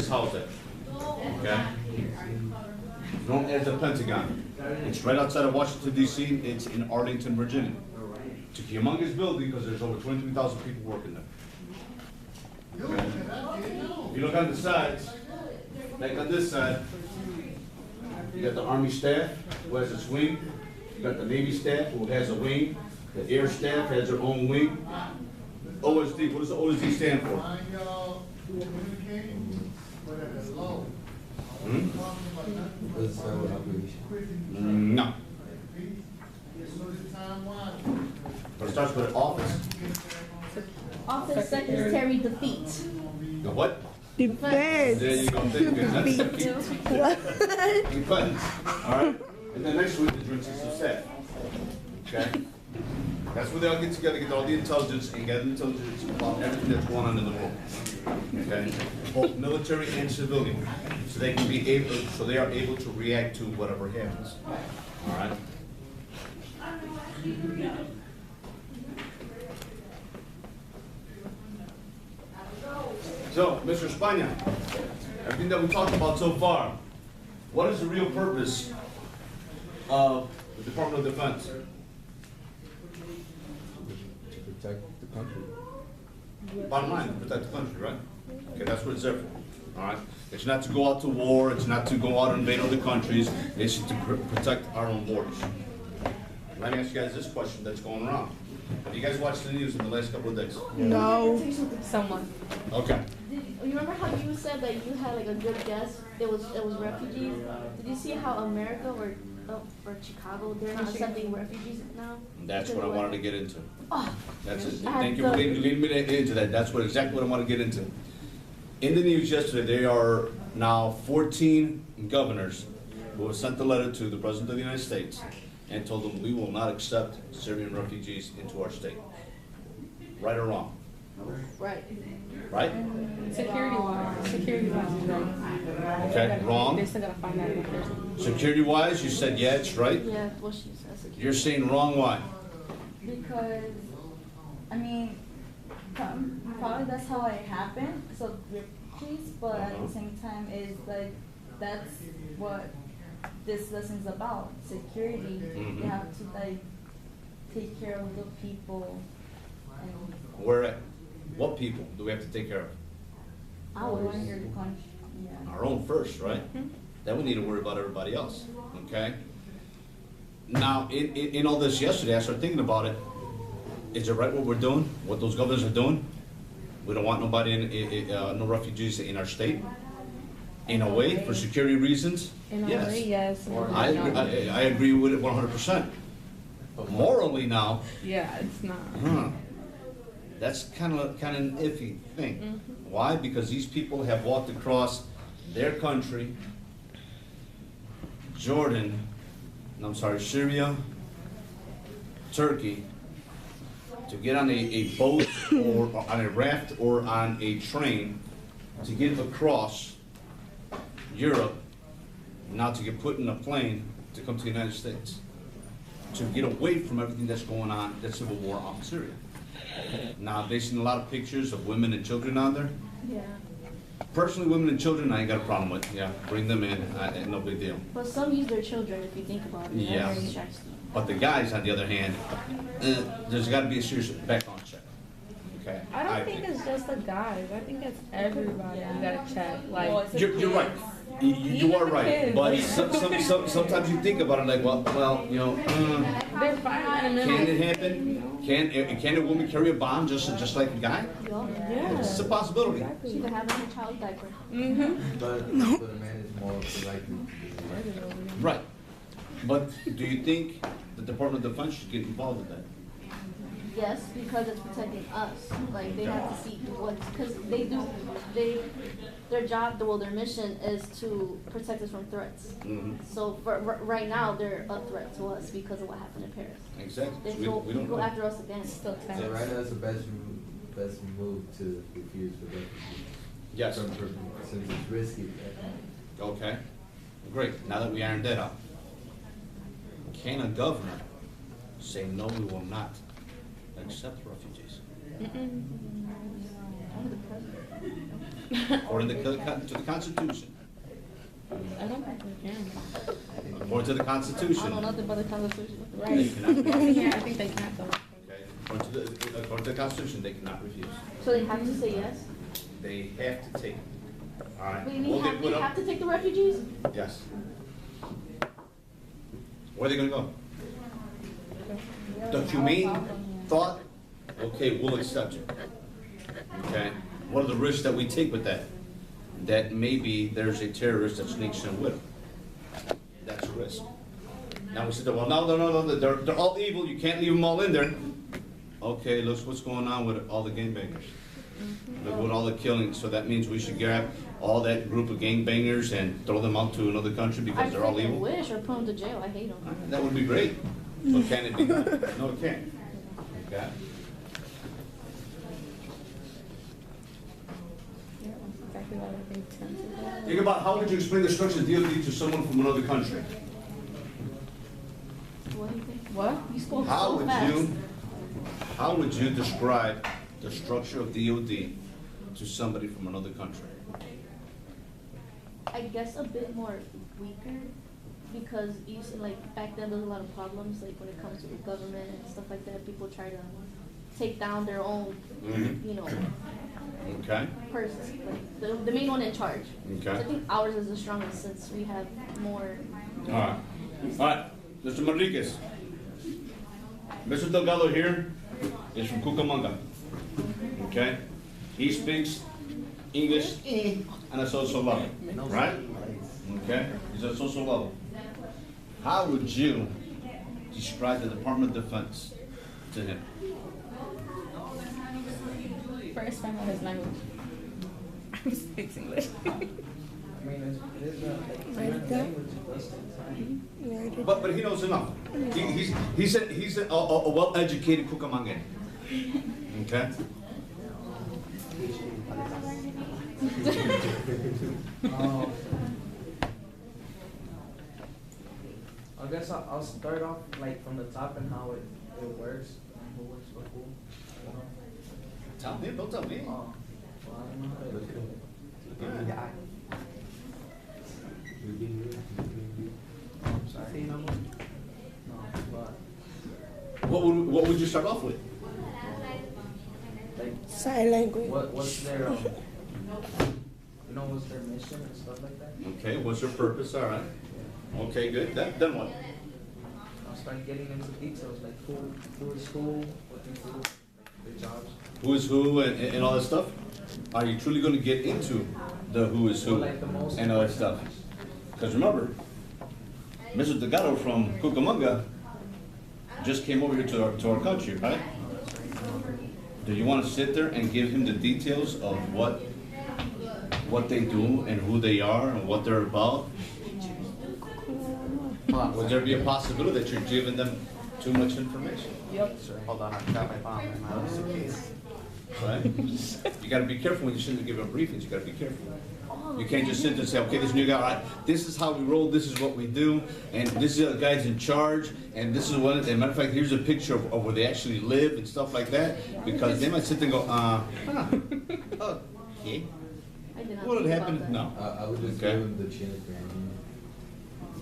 housed at. Okay? Known as the Pentagon. It's right outside of Washington, D.C. It's in Arlington, Virginia. It's a humongous building because there's over 23,000 people working there. Okay? If you look on the sides, like on this side, you got the Army staff, who has its wing. You got the Navy staff, who has a wing. The Air staff has their own wing. OSD, what does the OSD stand for? No. But it starts with office. Office Secretary Defeat. The what? Defense. There you go. Defeat. What? Defense. All right. And then next week, the Joint Chiefs of Staff. Okay? That's where they all get together, get all the intelligence, and get intelligence about everything that's going on in the world. Okay? Both military and civilian. So they can be able, so they are able to react to whatever happens. All right? So, Mr. España, everything that we talked about so far, what is the real purpose of the Department of Defense? To protect the country. Bottom line, to protect the country, right? Okay, that's what it's there for, all right? It's not to go out to war, it's not to go out and invade other countries, it's to protect our own borders. Let me ask you guys this question that's going around. Have you guys watched the news in the last couple of days? No. Someone. Okay. You remember how you said that you had like a good guess? It was refugees. Did you see how America or Chicago, they're not accepting refugees now? That's what I wanted to get into. Oh, That's it. Thank you for leading me into that. That's what exactly what I want to get into. In the news yesterday, there are now 14 governors who have sent a letter to the President of the United States and told them we will not accept Syrian refugees into our state. Right or wrong? right. Right? Security-wise, right. Okay, wrong. They still gotta find out if there's. Security-wise, you said yeah, it's right. Yeah, what she says. You're saying wrong, why? Because, I mean, probably that's how it happened, so refugees, but at the same time, it's like, that's what this lesson's about, security. You have to, like, take care of the people and. Where at? What people do we have to take care of? Ours. Your country, yeah. Our own first, right? Then we need to worry about everybody else, okay? Now, in all this yesterday, I started thinking about it. Is it right what we're doing, what those governors are doing? We don't want nobody, no refugees in our state. In a way, for security reasons, In a yes. way, yes. I agree with it 100%. But morally now, Yeah, it's not. that's kind of an iffy thing. Why? Because these people have walked across their country, Syria, Turkey, to get on a boat or on a raft or on a train to get across Europe, now to get put in a plane to come to the United States, to get away from everything that's going on, that civil war out in Syria. Now, they've seen a lot of pictures of women and children out there. Yeah. Personally, women and children, I ain't got a problem with. Yeah, bring them in, no big deal. But some use their children if you think about it. Yeah. That's interesting. But the guys, on the other hand, there's got to be a serious background check. Okay. I don't think it's just the guys. I think it's everybody. You gotta check. Like, Well, it's You're right. You are right. kids. But sometimes you think about it like, well, you know, they're fine. can it happen? Can a woman carry a bomb just like a guy? Yeah. It's a possibility. She could have it in a child's diaper. But a man is more likely. Right. But do you think the Department of Defense should get involved with that? Yes, because it's protecting us. Like they have to see what, because their job, their mission is to protect us from threats. So for right now, they're a threat to us because of what happened in Paris. Exactly. They So we don't go know. after us again. Still So tense. right now, it's the best move to refuse the refugees. Yes. Since it's risky. Okay. Great. Now that we ironed that out, can a governor say no, we will not accept refugees? I Only the president. According to the Constitution. I don't think they can. According to the I don't know Constitution. nothing about the Constitution. Right. They cannot I think they can't though. Okay. According to the Constitution, they cannot refuse. So they have to say yes? They have to take it. All right? Wait, they Well, have, put they up- have to take the refugees? Yes. Where are they gonna go? The humane thought, okay, we'll accept you. Okay? What are the risks that we take with that? That maybe there's a terrorist that sneaks in with them. That's a risk. Now we said, well, no, they're all evil, you can't leave them all in there. Okay, look what's going on with all the gangbangers. Look at all the killing, so that means we should grab all that group of gangbangers and throw them out to another country I because they're all freaking evil? wish, or put them to jail, I hate them. That would be great. But can it be done? No, it can't. Okay? Yeah, that's exactly what I think tense is. Think about how would you explain the structure of DoD to someone from another country? What do you think? What? You spoke How so would fast. how would you describe the structure of DoD to somebody from another country? I guess a bit more weaker, because like back then there was a lot of problems, like when it comes to the government and stuff like that. People try to take down their own, Mhm. you know, Okay? person, like the main one in charge. Okay. So I think ours is the strongest since we have more. All right. All right. Mr. Manriquez. Mr. Delgado here is from Cucamonga. Okay? He speaks English and a so-so level, right? Okay? He's a so-so level. How would you describe the Department of Defense to him? First, find out his language. He speaks English. I mean, it is a Write it down. language. Write it But he knows enough. He's a well-educated Cucamongan. Okay? I guess I'll start off like from the top and how it works, and who works for who, you know. Tell me, don't tell me. Well, I don't know how to Look at do it. it. Yeah. I'm sorry. No, but What would you start off with? like, Sign language. what's their you know, what's their mission and stuff like that. Okay, what's your purpose? All right. Okay, good. Then what? I'll start getting into details like who is who, what they do, like their jobs. Who is who and all that stuff? Are you truly going to get into the who is who Well, like the most and all that stuff? Because remember, Mr. Delgado from Cucamonga just came over here to our country, right? Do you want to sit there and give him the details of what they do and who they are and what they're about? Would there be a possibility that you're giving them too much information? Hold on, I got my bomb in my house. Right? You gotta be careful when you sit there and give a briefings, you gotta be careful. You can't just sit there and say, okay, this new guy, all right, this is how we roll, this is what we do, and this is the guy's in charge, and this is what, as a matter of fact, here's a picture of where they actually live and stuff like that, because they might sit there and go, okay. I did not What would think happen? about that. No. I would just Okay. give him the chain of command.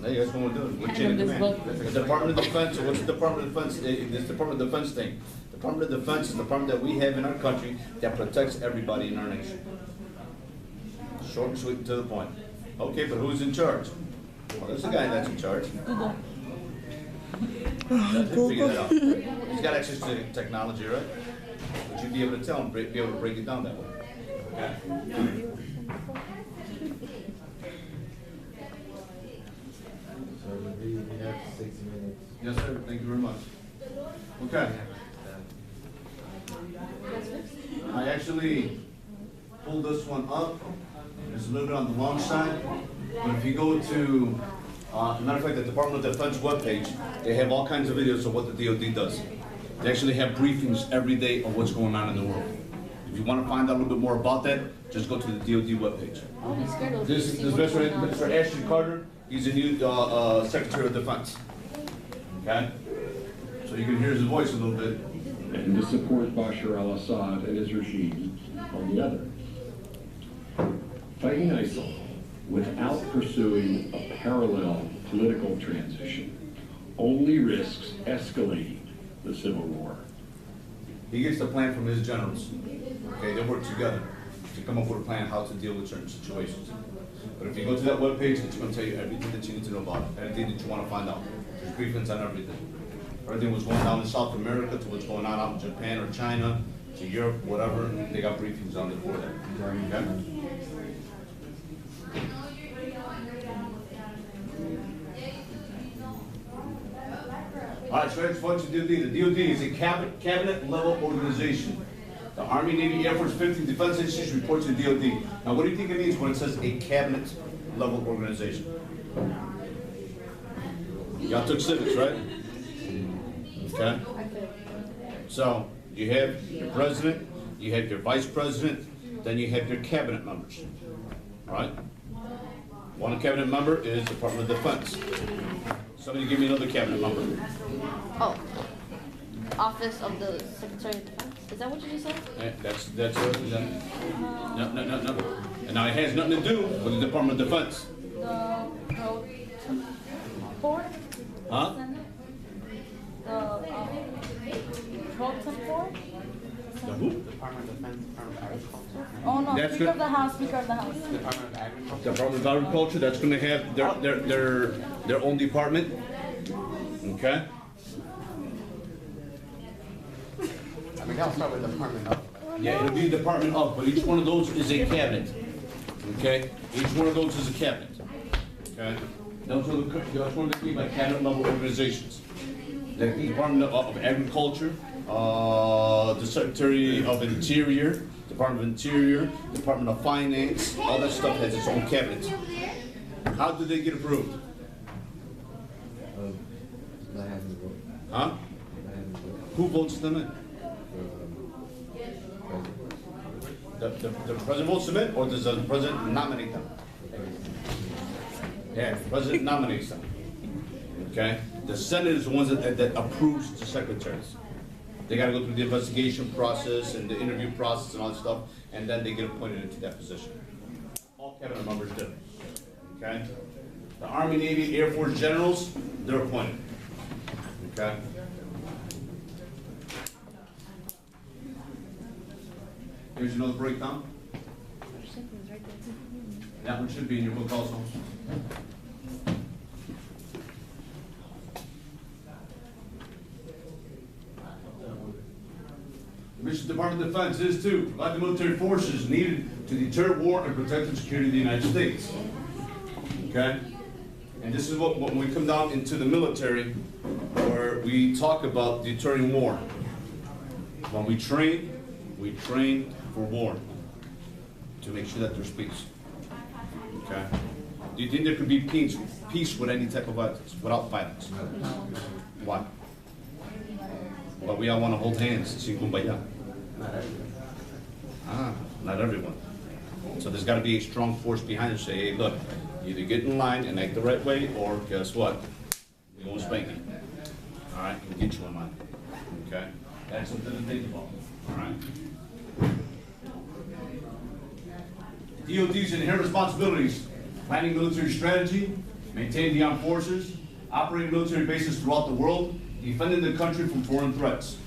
Hey, that's what we're doing. We're Hand chain of him this command. book. The Department of Defense, what's the Department of Defense? This Department of Defense thing. Department of Defense is the department that we have in our country that protects everybody in our nation. Short and sweet and to the point. Okay, but who's in charge? Well, there's a guy that's in charge. Google. Let him figure that out. He's got access to technology, right? Would you be able to tell him, be able to break it down that way? Okay? So we have 6 minutes. Yes, sir. Thank you very much. Okay. I actually pulled this one up. It's a little bit on the long side. But if you go to, as a matter of fact, the Department of Defense webpage, they have all kinds of videos of what the DoD does. They actually have briefings every day of what's going on in the world. If you want to find out a little bit more about that, just go to the DoD webpage. I would be scared of This see is what's Mr. going on. Mr. Ashton Carter. He's the new Secretary of Defense. Okay? So you can hear his voice a little bit. And to support Bashar al-Assad and his regime. on the other. Fighting ISIL without pursuing a parallel political transition only risks escalating the civil war. He gets the plan from his generals. Okay, they work together to come up with a plan how to deal with certain situations. But if you go to that webpage, it's going to tell you everything that you need to know about it, everything that you want to find out. There's briefings on everything. Everything what's going down in South America to what's going on out in Japan or China to Europe, whatever, they got briefings on it for that. Okay? All right, so let's function DOD. The DOD is a cabinet level organization. The Army, Navy, Air Force, 50 defense agencies report to the DOD. Now, what do you think it means when it says a cabinet level organization? Y'all took civics, right? Okay. So you have your president, you have your vice president, then you have your cabinet members. All right? One cabinet member is Department of Defense. Somebody give me another cabinet member. Oh, Office of the Secretary of Defense. Is that what you just said? No. And now it has nothing to do with the Department of Defense. The board? Huh? Senate? The Proton board? The who? Department of Defense, Department of Agriculture. Oh no, That's Speaker good. of the House, Speaker of the House. Department of Agriculture. Department of Agriculture, that's gonna have their own department. Okay? I think I'll start with Department of. Yeah, it'll be Department of, but each one of those is a cabinet. Okay? Each one of those is a cabinet. Okay? Those are the key by cabinet level organizations. The Department of Agriculture, the Secretary of Interior, Department of Interior, Department of Finance, all that stuff has its own cabinet. How do they get approved? That hasn't voted. Huh? That hasn't voted. Who votes them in? President. The president votes them in, or does the president nominate them? Yeah, the president nominates them. Okay? The Senate is the ones that approves the secretaries. They gotta go through the investigation process and the interview process and all that stuff, and then they get appointed into that position. All cabinet members do. Okay? The Army, Navy, Air Force generals, they're appointed. Okay? Here's another breakdown. That one should be in your book also. The mission of the Department of Defense is to provide the military forces needed to deter war and protect the security of the United States. Okay? And this is what when we come down into the military, where we talk about deterring war. When we train for war to make sure that there's peace. Okay? Do you think there could be peace with any type of violence, without violence? Why? But we all want to hold hands and sing Kumbaya. Not everyone. So there's got to be a strong force behind it. Say, hey, look, either get in line and act the right way, or guess what? We won't spank you. All right, we'll get you in line. Okay? That's something to think about. All right? DOD's inherent responsibilities: planning military strategy, maintaining the armed forces, operating military bases throughout the world, defending the country from foreign threats.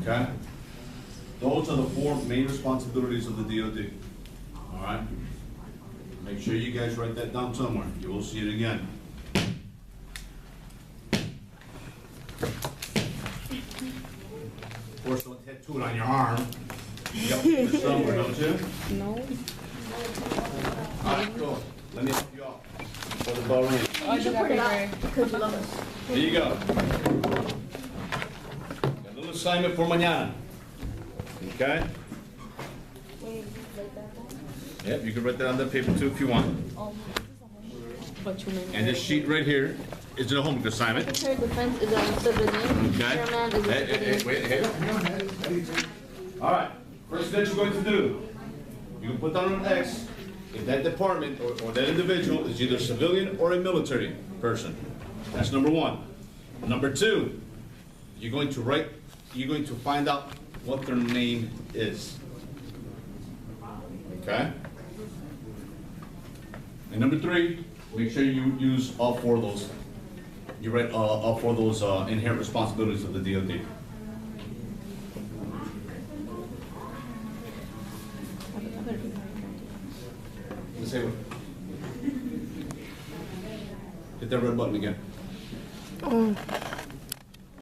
Okay? Those are the 4 main responsibilities of the DOD. All right? Make sure you guys write that down somewhere. You will see it again. Of course, don't tattoo it on your arm. You got to put it somewhere, don't you? No. All right, cool. Let me help you out. For the ball ring. Oh, you got Put it out paper. because you love us. Here you go. Got a little assignment for mañana. Okay? Yep, you can write that on that paper too if you want. But you meant. And this sheet right here is a homework assignment. Secretary of Defense is a civilian. Okay? Chairman is a civilian. Wait, hey. All right, first thing you're going to do, you can put down an X if that department or that individual is either civilian or a military person. That's number 1. Number 2, you're going to find out what their name is. okay? And number 3, make sure you use all 4 of those. You read all 4 of those inherent responsibilities of the DoD. Let's say, hit that red button again.